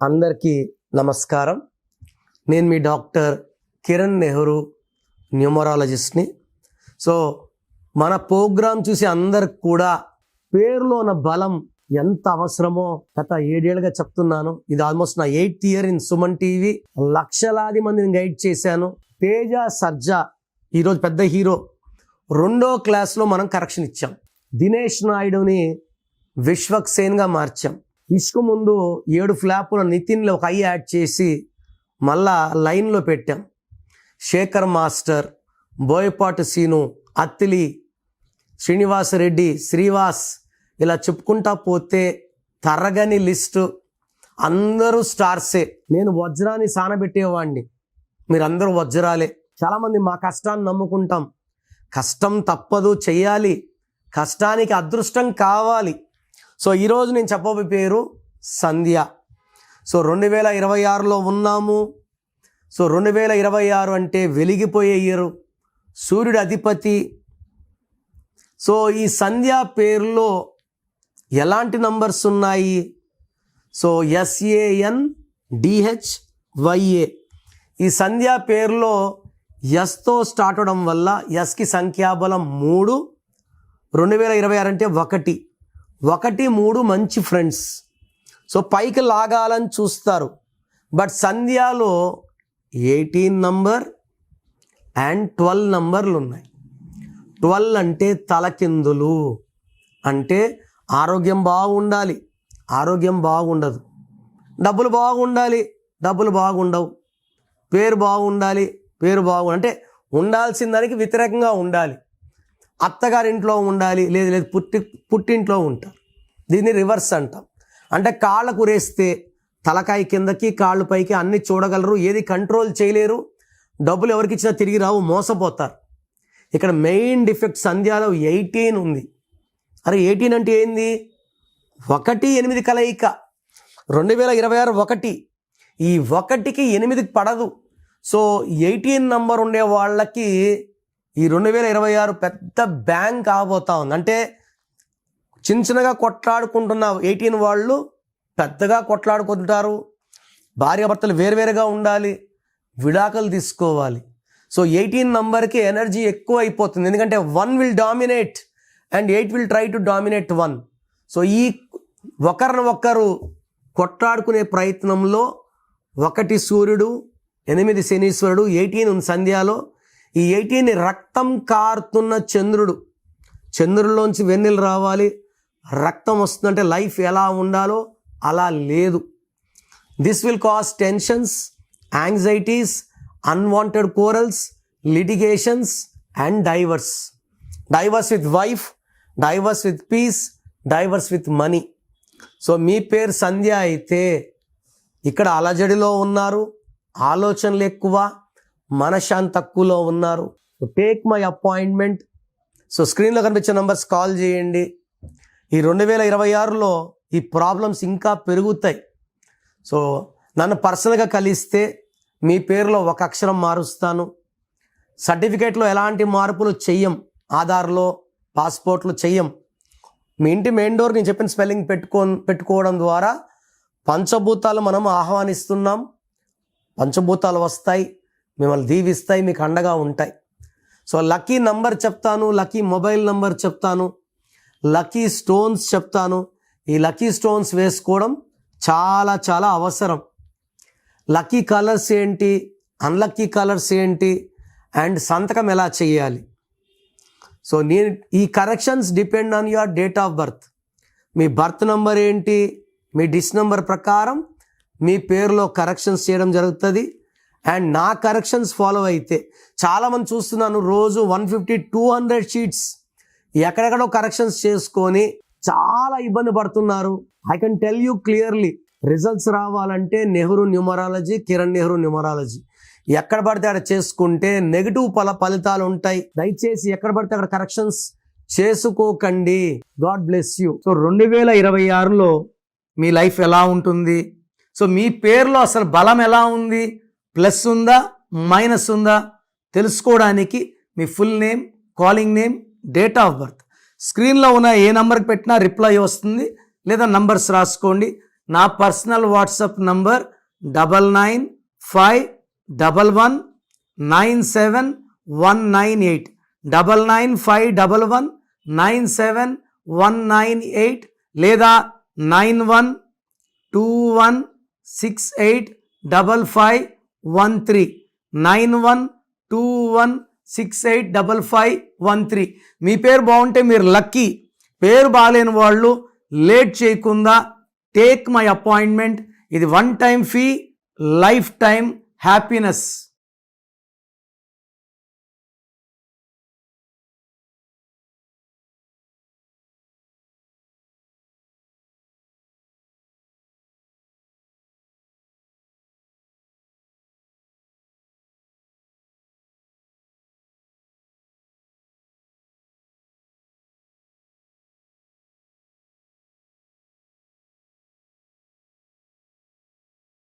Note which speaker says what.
Speaker 1: అందరికీ నమస్కారం. నేను మీ డాక్టర్ కిరణ్ నెహ్రూ, న్యూమరాలజిస్ట్ని. సో మన ప్రోగ్రాం చూసి అందరికి కూడా పేరులో ఉన్న బలం ఎంత అవసరమో గత 7 ఏళ్ళుగా చెప్తున్నాను. ఇది ఆల్మోస్ట్ నా 8th year in Suman TV. లక్షలాది మందిని గైడ్ చేశాను. తేజ సర్జా ఈరోజు పెద్ద హీరో. 2వ క్లాస్లో మనం కరెక్షన్ ఇచ్చాం. దినేష్ నాయుడుని విశ్వక్సేన్గా మార్చాం. ఇసుకు ముందు 7 ఫ్లాపుల నితిన్లో ఒక ఐ యాడ్ చేసి మళ్ళా లైన్లో పెట్టాం. శేఖర్ మాస్టర్, బోయపాటి సీను, అత్తిలి, శ్రీనివాసరెడ్డి, శ్రీవాస్, ఇలా చెప్పుకుంటా పోతే తరగని లిస్టు. అందరూ స్టార్సే. నేను వజ్రాన్ని సానబెట్టేవాడిని, మీరందరూ వజ్రాలే. చాలామంది మా కష్టాన్ని నమ్ముకుంటాం. కష్టం తప్పదు, చెయ్యాలి. కష్టానికి అదృష్టం కావాలి. సో ఈరోజు నేను చెప్పబోయే పేరు సంధ్య. సో 2026లో ఉన్నాము. సో 2026 అంటే వెలిగిపోయే ఇయరు, సూర్యుడు అధిపతి. సో ఈ సంధ్య పేరులో ఎలాంటి నంబర్స్ ఉన్నాయి? So SANDHYA. ఈ సంధ్య పేరులో ఎస్తో స్టార్ట్ అవడం వల్ల ఎస్కి సంఖ్యాబలం 3. 2026 అంటే 1, 3 మంచి ఫ్రెండ్స్. సో పైకి లాగాలని చూస్తారు. బట్ సంధ్యాలో 18 నంబర్ అండ్ 12 నంబర్లు ఉన్నాయి. 12 అంటే తలకిందులు, అంటే ఆరోగ్యం బాగుండాలి, ఆరోగ్యం బాగుండదు. డబ్బులు బాగుండాలి, డబ్బులు బాగుండవు. పేరు బాగుండాలి, పేరు అంటే ఉండాల్సిన దానికి వ్యతిరేకంగా ఉండాలి. అత్తగారింట్లో ఉండాలి, లేదు పుట్టింట్లో ఉంటారు. దీన్ని రివర్స్ అంటాం. అంటే కాళ్ళకు రేస్తే తలకాయ కిందకి, కాళ్ళు పైకి అన్ని చూడగలరు, ఏది కంట్రోల్ చేయలేరు. డబ్బులు ఎవరికి ఇచ్చినా తిరిగి రావు, మోసపోతారు. ఇక్కడ మెయిన్ డిఫెక్ట్ సంధ్యాలో 18 ఉంది. అరే 18 అంటే ఏంది? 1, 8 కలయిక. 2026 1. ఈ 1కి 8కి పడదు. సో 18 నంబర్ ఉండే వాళ్ళకి ఈ 2026 పెద్ద బ్యాంక్ కాబోతా ఉంది. అంటే చిన్నగా కొట్లాడుకుంటున్న 18 వాళ్ళు పెద్దగా కొట్లాడుకుంటారు. భార్యాభర్తలు వేరువేరుగా ఉండాలి, విడాకులు తీసుకోవాలి. సో 18 నంబర్కి ఎనర్జీ ఎక్కువ అయిపోతుంది. ఎందుకంటే 1 will dominate and 8 will try to dominate 1. So ఈ ఒకరినొకరు కొట్లాడుకునే ప్రయత్నంలో 1 సూర్యుడు, 8 శనీశ్వరుడు, 18 ఉంది సంధ్యాలో. ఈ 18 రక్తం కారుతున్న చంద్రుడు. చంద్రుల్లోంచి వెన్నెలు రావాలి, రక్తం వస్తుందంటే లైఫ్ ఎలా ఉండాలో అలా లేదు. This will cause tensions, anxieties, unwanted quarrels, litigations and divorce. Divorce with wife, divorce with peace, divorce with money. So మీ పేరు సంధ్య అయితే ఇక్కడ అలజడిలో ఉన్నారు, ఆలోచనలు ఎక్కువ, మనశ్శాంతి తక్కువలో ఉన్నారు. Take my appointment. సో స్క్రీన్లో కనిపించే నంబర్స్ కాల్ చేయండి. ఈ 2026లో ఈ ప్రాబ్లమ్స్ ఇంకా పెరుగుతాయి. సో నన్ను పర్సనల్గా కలిస్తే మీ పేరులో ఒక అక్షరం మారుస్తాను. సర్టిఫికేట్లో ఎలాంటి మార్పులు చెయ్యం, ఆధార్లో, పాస్పోర్ట్లో చెయ్యం. మీ ఇంటి మెయిన్ డోర్ నేను చెప్పిన స్పెల్లింగ్ పెట్టుకోవడం ద్వారా పంచభూతాలు మనం ఆహ్వానిస్తున్నాం. పంచభూతాలు వస్తాయి, మిమ్మల్ని దీవిస్తాయి, మీకు అండగా ఉంటాయి. సో లక్కీ నంబర్ చెప్తాను, లక్కీ మొబైల్ నంబర్ చెప్తాను, లక్కీ స్టోన్స్ చెప్తాను. ఈ లక్కీ స్టోన్స్ వేసుకోవడం చాలా చాలా అవసరం. లక్కీ కలర్స్ ఏంటి, అన్లక్కీ కలర్స్ ఏంటి, అండ్ సంతకం ఎలా చేయాలి. సో ఈ corrections depend on your date of birth. Me birth number ఏంటి, మీ డిస్ నంబర్ ప్రకారం మీ పేరులో కరెక్షన్స్ చేయడం జరుగుతుంది. అండ్ నా కరెక్షన్స్ ఫాలో అయితే చాలామంది చూస్తున్నాను, రోజు 150-200 షీట్స్ ఎక్కడెక్కడో కరెక్షన్స్ చేసుకొని చాలా ఇబ్బంది పడుతున్నారు. I can tell you clearly, results రావాలంటే నెహ్రూ న్యూమరాలజీ, కిరణ్ నెహ్రూ న్యూమరాలజీ. ఎక్కడ పడితే అక్కడ చేసుకుంటే నెగిటివ్ ఫలితాలు ఉంటాయి. దయచేసి ఎక్కడ పడితే అక్కడ కరెక్షన్స్ చేసుకోకండి. God bless you. సో 2026లో మీ లైఫ్ ఎలా ఉంటుంది? సో మీ పేరులో అసలు బలం ఎలా ఉంది, ప్లస్ ఉందా, మైనస్ ఉందా తెలుసుకోవడానికి మీ full name, calling name, date of birth స్క్రీన్లో ఉన్న ఏ నంబర్కి పెట్టినా రిప్లై వస్తుంది, లేదా నంబర్స్ రాసుకోండి. నా పర్సనల్ వాట్సాప్ నంబర్ 9951197198 9951197198 లేదా 9121685513 9121685513. మీ పేరు బాగుంటే మీరు లక్కీ. పేరు బాగాలేని వాళ్ళు లేట్ చేయకుండా టేక్ మై అపాయింట్మెంట్. ఇది 1 time fee, life time happiness.